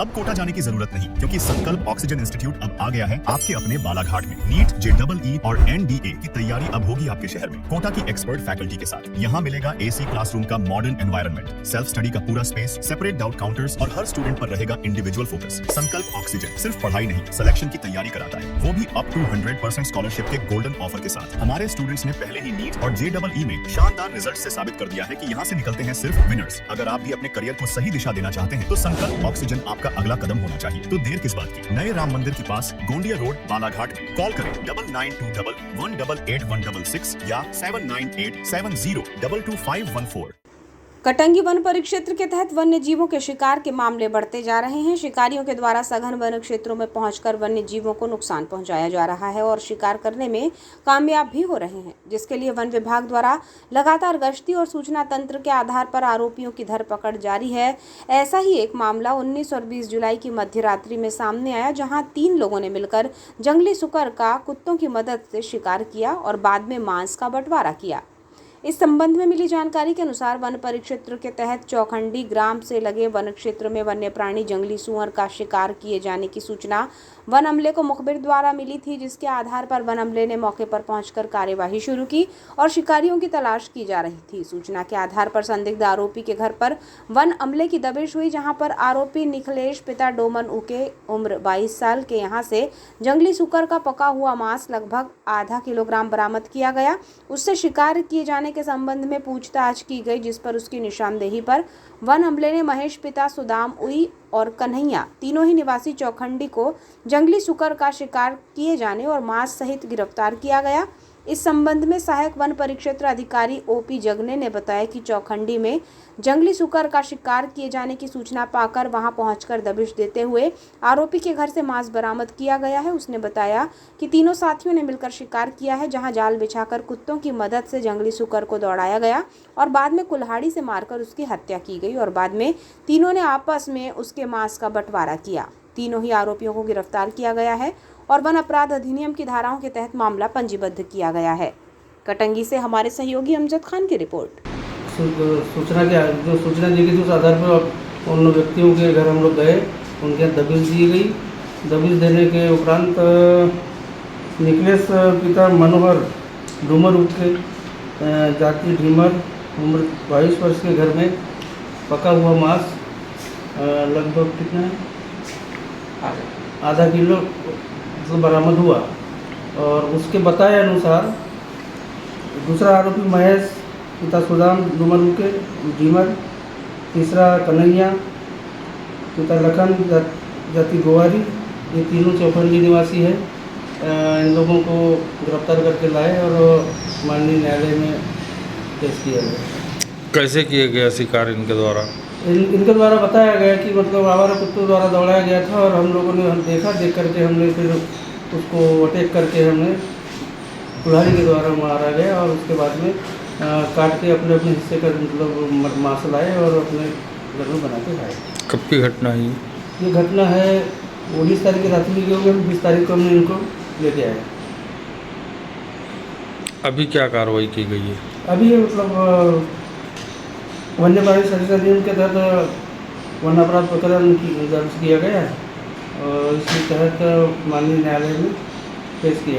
अब कोटा जाने की जरूरत नहीं, क्योंकि संकल्प ऑक्सीजन इंस्टीट्यूट अब आ गया है आपके अपने बालाघाट में। नीट, JEE और NDA की तैयारी अब होगी आपके शहर में, कोटा की एक्सपर्ट फैकल्टी के साथ। यहाँ मिलेगा AC क्लासरूम का मॉडर्न एनवायरनमेंट, सेल्फ स्टडी का पूरा स्पेस, सेपरेट डाउट काउंटर्स और हर स्टूडेंट पर रहेगा इंडिविजुअल फोकस। संकल्प ऑक्सीजन सिर्फ पढ़ाई नहीं, सिलेक्शन की तैयारी कराता है, वो भी अप टू 100% स्कॉलरशिप के गोल्डन ऑफर के साथ। हमारे स्टूडेंट्स ने पहले ही नीट और JEE में शानदार रिजल्ट से साबित कर दिया है कि यहाँ से निकलते हैं सिर्फ विनर्स। अगर आप भी अपने करियर को सही दिशा देना चाहते हैं तो संकल्प ऑक्सीजन आपका अगला कदम होना चाहिए। तो देर किस बात की? नए राम मंदिर के पास गोंडिया रोड, बालाघाट में कॉल करें 9922118816 या 7987022514। कटंगी वन परिक्षेत्र के तहत वन्य जीवों के शिकार के मामले बढ़ते जा रहे हैं। शिकारियों के द्वारा सघन वन क्षेत्रों में पहुंचकर वन्य जीवों को नुकसान पहुंचाया जा रहा है और शिकार करने में कामयाब भी हो रहे हैं, जिसके लिए वन विभाग द्वारा लगातार गश्ती और सूचना तंत्र के आधार पर आरोपियों की धरपकड़ जारी है। ऐसा ही एक मामला 19 और 20 जुलाई की मध्य रात्रि में सामने आया, जहाँ 3 लोगों ने मिलकर जंगली सुकर का कुत्तों की मदद से शिकार किया और बाद में मांस का बंटवारा किया। इस संबंध में मिली जानकारी के अनुसार वन परिक्षेत्र के तहत चौखंडी ग्राम से लगे वन क्षेत्र में वन्य प्राणी जंगली सुअर का शिकार किए जाने की सूचना वन अमले को मुखबिर द्वारा मिली थी, जिसके आधार पर वन अमले ने मौके पर पहुंचकर कार्यवाही शुरू की और शिकारियों की तलाश की जा रही थी। सूचना के आधार पर संदिग्ध आरोपी के घर पर वन अमले की दबिश हुई, जहां पर आरोपी निखिलेश पिता डोमन उके उम्र 22 साल के यहां से जंगली सुकर का पका हुआ मांस लगभग आधा किलोग्राम बरामद किया गया। उससे शिकार किए जाने के संबंध में पूछताछ की गई, जिस पर उसकी निशानदेही पर वन अमले ने महेश पिता सुदाम उई और कन्हैया, तीनों ही निवासी चौखंडी को जंगली सुकर का शिकार किए जाने और मांस सहित गिरफ्तार किया गया। इस संबंध में सहायक वन परिक्षेत्र अधिकारी OP जगने ने बताया कि चौखंडी में जंगली सुकर का शिकार किए जाने की सूचना पाकर वहां पहुंचकर दबिश देते हुए आरोपी के घर से मांस बरामद किया गया है। उसने बताया कि तीनों साथियों ने मिलकर शिकार किया है, जहां जाल बिछाकर कुत्तों की मदद से जंगली सुकर को दौड़ाया गया और बाद में कुल्हाड़ी से मारकर उसकी हत्या की गई और बाद में तीनों ने आपस में उसके मांस का बंटवारा किया। तीनों ही आरोपियों को गिरफ्तार किया गया है और वन अपराध अधिनियम की धाराओं के तहत मामला पंजीबद्ध किया गया है। कटंगी से हमारे सहयोगी अमजद खान की रिपोर्ट। सूचना दी गई, उस आधार पर उन व्यक्तियों के घर हम लोग गए, उनके दबिश दी गई। दबिश देने के उपरांत निखिलेश पिता मनोहर डूमर उके जाति ढीमर उम्र 22 वर्ष के घर में पका हुआ मांस लगभग कितना है, आधा किलो बरामद हुआ। और उसके बताए अनुसार दूसरा आरोपी महेश पिता सुदाम डूमर के ढीमर, तीसरा कन्हैया पिता लखन जाति गोवारी, ये तीनों चौखंडी निवासी है। इन लोगों को गिरफ्तार करके लाए और माननीय न्यायालय में पेश किया गया। कैसे किया गया शिकार इनके द्वारा? इनके द्वारा बताया गया कि मतलब आवारा कुत्तों द्वारा दौड़ाया गया था और हम लोगों ने देख करके हमने फिर उसको अटैक करके हमने कुल्हाड़ी के द्वारा मारा गया और उसके बाद में काट के अपने अपने हिस्से का मतलब मांस लाए और अपने घर में बना के खाए। कब की घटना है ये घटना है 19 तारीख की रात में गए हुए, 20 तारीख को हमने इनको लेके आए। अभी क्या कार्रवाई की गई है? अभी मतलब वन्य प्राणी संरक्षण अधिनियम के तहत वन अपराध प्रकरण दर्ज किया गया है और इसके तहत माननीय न्यायालय में पेश किया।